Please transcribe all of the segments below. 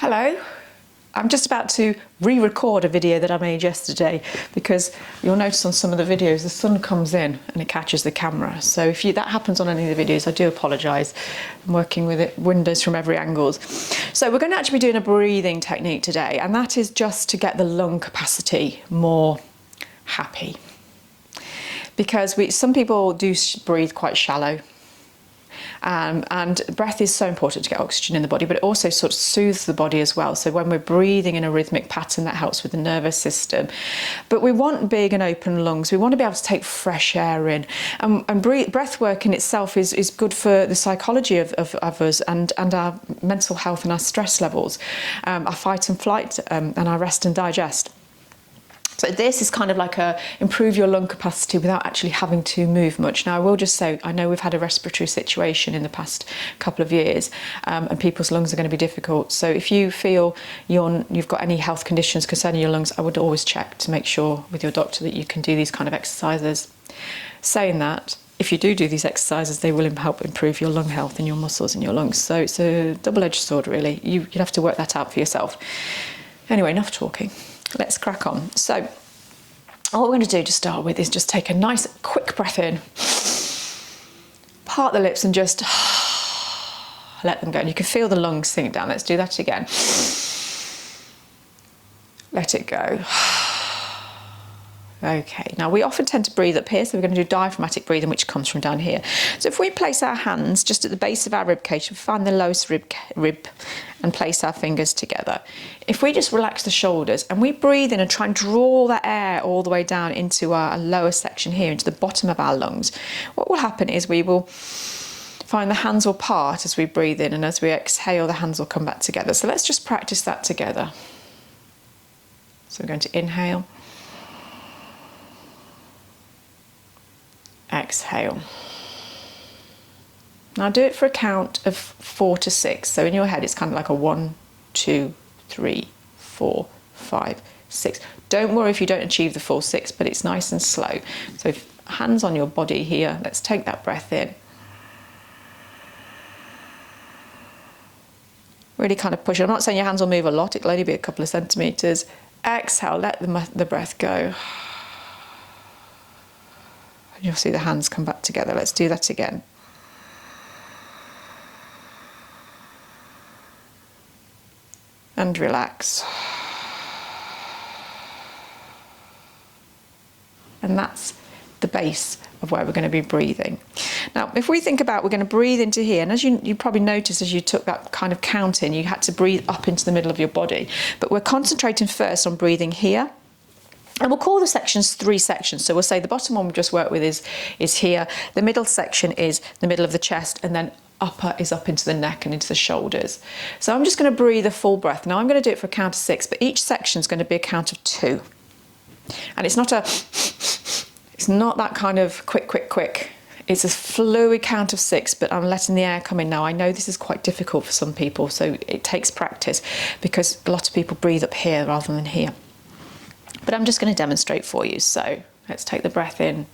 Hello. I'm just about to re-record a video that I made yesterday because you'll notice on some of the videos the sun comes in and it catches the camera. So if that happens on any of the videos, I do apologise. I'm working with it, windows from every angle. So we're going to actually be doing a breathing technique today, and that is just to get the lung capacity more happy. Because some people do breathe quite shallow. And breath is so important to get oxygen in the body, but it also sort of soothes the body as well. So when we're breathing in a rhythmic pattern, that helps with the nervous system. But we want big and open lungs. We want to be able to take fresh air in. And breath work in itself is good for the psychology of us and our mental health and our stress levels, our fight and flight, and our rest and digest. So this is kind of like improve your lung capacity without actually having to move much. Now I will just say, I know we've had a respiratory situation in the past couple of years, and people's lungs are going to be difficult. So if you feel you've got any health conditions concerning your lungs, I would always check to make sure with your doctor that you can do these kind of exercises. Saying that, if you do these exercises, they will help improve your lung health and your muscles in your lungs. So it's a double-edged sword, really. You'd have to work that out for yourself. Anyway, enough talking. Let's crack on. So what we're going to do to start with is just take a nice quick breath in, part the lips and just let them go. And you can feel the lungs sink down. Let's do that again. Let it go. Okay, now we often tend to breathe up here, so we're going to do diaphragmatic breathing, which comes from down here. So if we place our hands just at the base of our rib cage, we find the lowest rib and place our fingers together. If we just relax the shoulders and we breathe in and try and draw that air all the way down into our lower section here, into the bottom of our lungs, what will happen is we will find the hands will part as we breathe in, and as we exhale, the hands will come back together. So let's just practice that together. So we're going to inhale. Exhale. Now do it for a count of 4 to 6. So in your head it's kind of like a 1, 2, 3, 4, 5, 6. Don't worry if you don't achieve the full 6, but it's nice and slow. So hands on your body here. Let's take that breath in. Really kind of push it. I'm not saying your hands will move a lot. It'll only be a couple of centimetres. Exhale. Let the breath go. You'll see the hands come back together. Let's do that again. And relax. And that's the base of where we're going to be breathing. Now, if we think about, we're going to breathe into here, and as you probably noticed as you took that kind of count in, you had to breathe up into the middle of your body. But we're concentrating first on breathing here. And we'll call the sections 3 sections. So we'll say the bottom one we just worked with is here. The middle section is the middle of the chest, and then upper is up into the neck and into the shoulders. So I'm just going to breathe a full breath. Now I'm going to do it for a count of 6, but each section is going to be a count of 2. And it's not that kind of quick. It's a fluid count of 6, but I'm letting the air come in now. I know this is quite difficult for some people, so it takes practice because a lot of people breathe up here rather than here. But I'm just going to demonstrate for you. So let's take the breath in.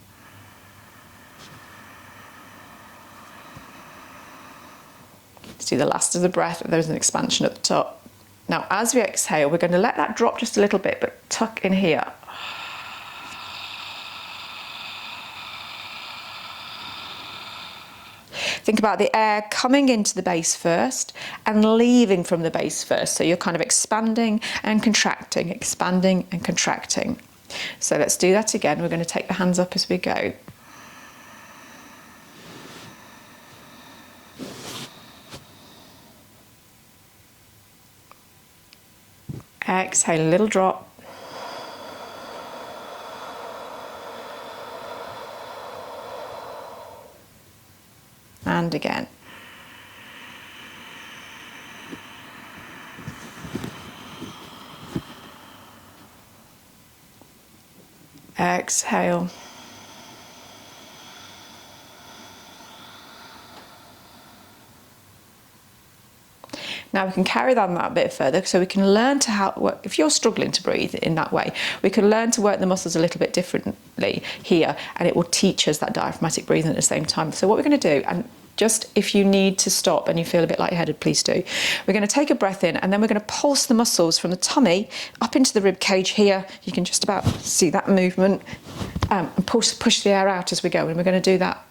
Let's do the last of the breath. There's an expansion at the top. Now, as we exhale, we're going to let that drop just a little bit, but tuck in here. Think about the air coming into the base first and leaving from the base first. So you're kind of expanding and contracting, expanding and contracting. So let's do that again. We're going to take the hands up as we go. Exhale, a little drop. And again. Exhale. Now we can carry that a bit further, so we can learn to work. If you're struggling to breathe in that way, we can learn to work the muscles a little bit differently here, and it will teach us that diaphragmatic breathing at the same time. So what we're going to do, and Just if you need to stop and you feel a bit lightheaded, please do. We're going to take a breath in, and then we're going to pulse the muscles from the tummy up into the rib cage here. You can just about see that movement, and push the air out as we go. And we're going to do that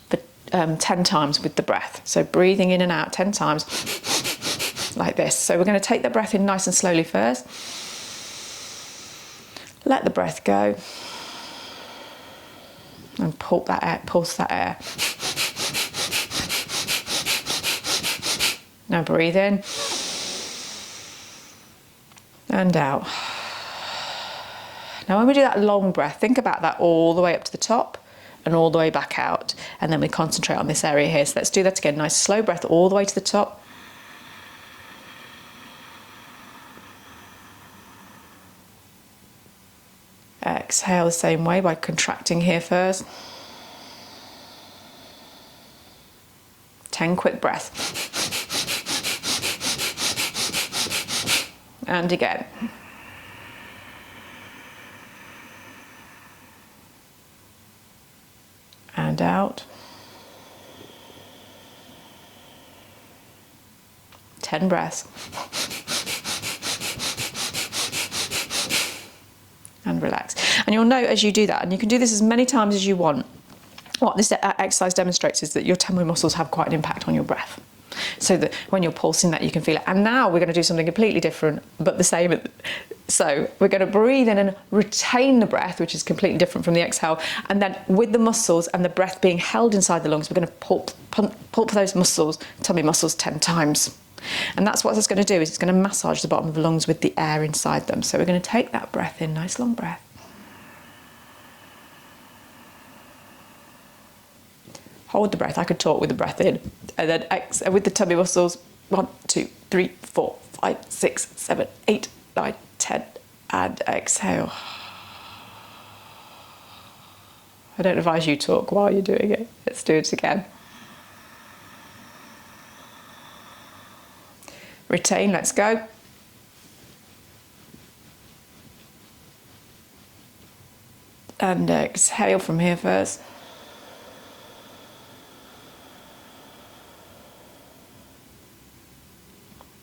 for 10 times with the breath. So breathing in and out 10 times like this. So we're going to take the breath in nice and slowly first. Let the breath go. And pulse that air. Now breathe in and out. Now when we do that long breath, think about that all the way up to the top and all the way back out. And then we concentrate on this area here. So let's do that again. Nice slow breath all the way to the top. Exhale the same way by contracting here first. 10 quick breaths. And again. And out. 10 breaths. And relax. And you'll note as you do that, and you can do this as many times as you want, what this exercise demonstrates is that your tummy muscles have quite an impact on your breath. So that when you're pulsing that, you can feel it. And now we're going to do something completely different, but the same. So we're going to breathe in and retain the breath, which is completely different from the exhale. And then with the muscles and the breath being held inside the lungs, we're going to pulp those muscles, tummy muscles, 10 times. And that's what it's going to do, is it's going to massage the bottom of the lungs with the air inside them. So we're going to take that breath in, nice long breath. Hold the breath. I could talk with the breath in. And then exhale with the tummy muscles. 1, 2, 3, 4, 5, 6, 7, 8, 9, 10. And exhale. I don't advise you talk while you're doing it. Let's do it again. Retain, let's go. And exhale from here first.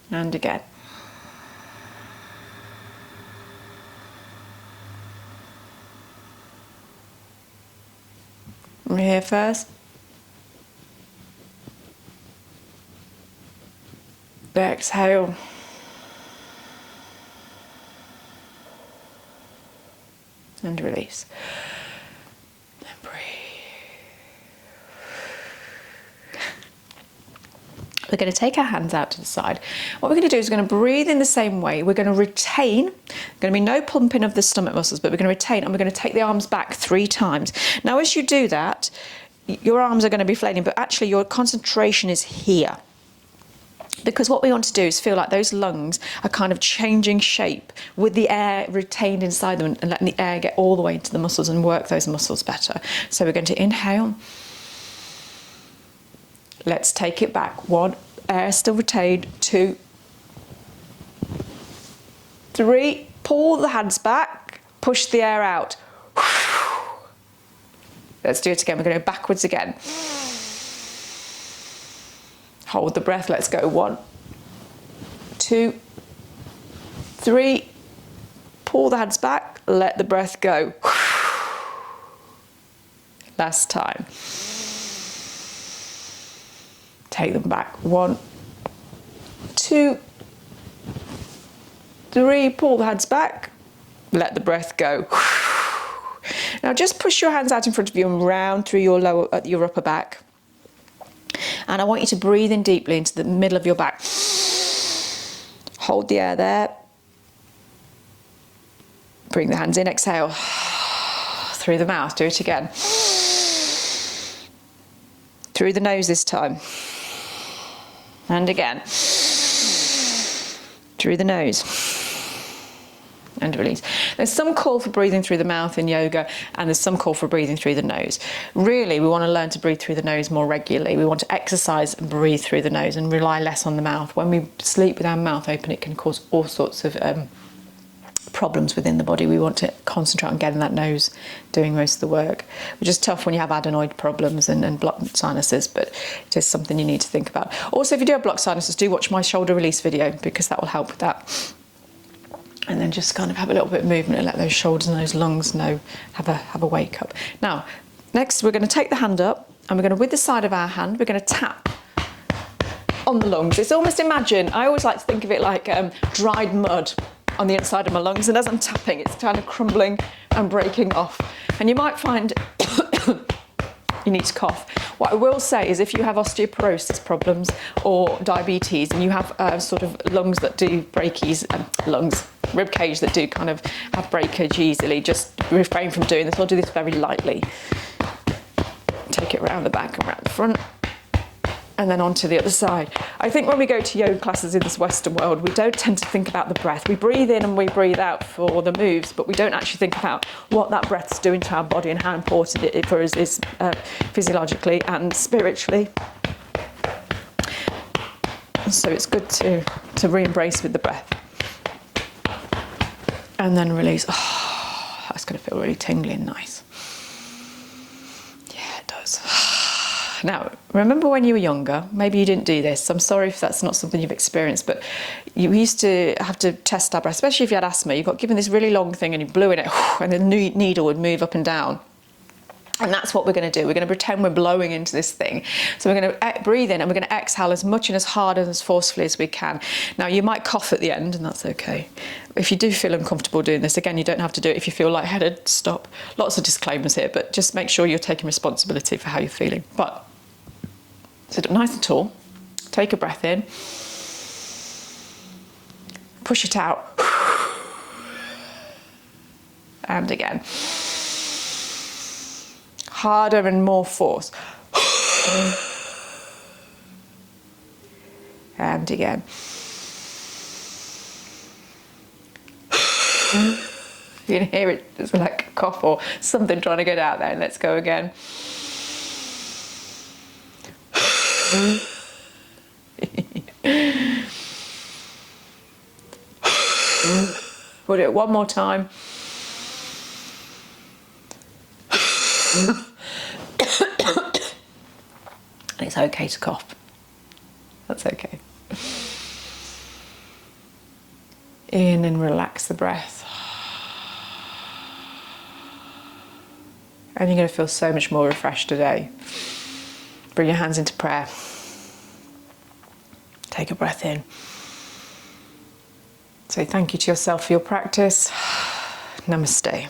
And again. From here first. Exhale. And release. And breathe. We're going to take our hands out to the side. What we're going to do is we're going to breathe in the same way. We're going to retain. There's going to be no pumping of the stomach muscles, but we're going to retain, and we're going to take the arms back 3 times. Now, as you do that, your arms are going to be flailing, but actually your concentration is here. Because what we want to do is feel like those lungs are kind of changing shape with the air retained inside them, and letting the air get all the way into the muscles and work those muscles better. So we're going to inhale. Let's take it back. 1, air still retained. 2, 3, pull the hands back, push the air out. Let's do it again. We're going to go backwards again. Hold the breath. Let's go. 1, 2, 3, pull the hands back, let the breath go. Last time. Take them back. 1, 2, 3, pull the hands back, let the breath go. Now just push your hands out in front of you and round through your upper back. And I want you to breathe in deeply into the middle of your back. Hold the air there. Bring the hands in, exhale. Through the mouth, do it again. Through the nose this time. And again. Through the nose. And release. There's some call for breathing through the mouth in yoga, and there's some call for breathing through the nose. Really, we want to learn to breathe through the nose more regularly. We want to exercise and breathe through the nose and rely less on the mouth. When we sleep with our mouth open, it can cause all sorts of problems within the body. We want to concentrate on getting that nose doing most of the work, which is tough when you have adenoid problems and blocked sinuses, but it is something you need to think about. Also, if you do have blocked sinuses, do watch my shoulder release video, because that will help with that. And then just kind of have a little bit of movement and let those shoulders and those lungs know, have a wake up. Now, next we're going to take the hand up, and we're going to, with the side of our hand, we're going to tap on the lungs. It's almost, imagine, I always like to think of it like dried mud on the inside of my lungs, and as I'm tapping, it's kind of crumbling and breaking off. And you might find you need to cough. What I will say is, if you have osteoporosis problems or diabetes, and you have sort of lungs that do breakages, rib cage that do kind of have breakage easily, just refrain from doing this. I'll do this very lightly. Take it around the back and around the front, and then onto the other side. I think when we go to yoga classes in this Western world, we don't tend to think about the breath. We breathe in and we breathe out for the moves, but we don't actually think about what that breath's doing to our body and how important it for us is physiologically and spiritually. So it's good to re-embrace with the breath. And then release. Oh, that's going to feel really tingly and nice. Yeah, it does. Now, remember when you were younger, maybe you didn't do this. I'm sorry if that's not something you've experienced, but you used to have to test our breath, especially if you had asthma. You got given this really long thing and you blew in it, and the needle would move up and down. And that's what we're going to do. We're going to pretend we're blowing into this thing. So we're going to breathe in and we're going to exhale as much and as hard and as forcefully as we can. Now, you might cough at the end, and that's okay. If you do feel uncomfortable doing this, again, you don't have to do it. If you feel lightheaded, stop. Lots of disclaimers here, but just make sure you're taking responsibility for how you're feeling. But sit up nice and tall. Take a breath in. Push it out. And again. Harder and more force. And again. You can hear it, it's like a cough or something trying to get out there. Let's go again. We'll do it one more time. And it's okay to cough. That's okay. In and relax the breath. And you're going to feel so much more refreshed today. Bring your hands into prayer. Take a breath in. Say thank you to yourself for your practice. Namaste.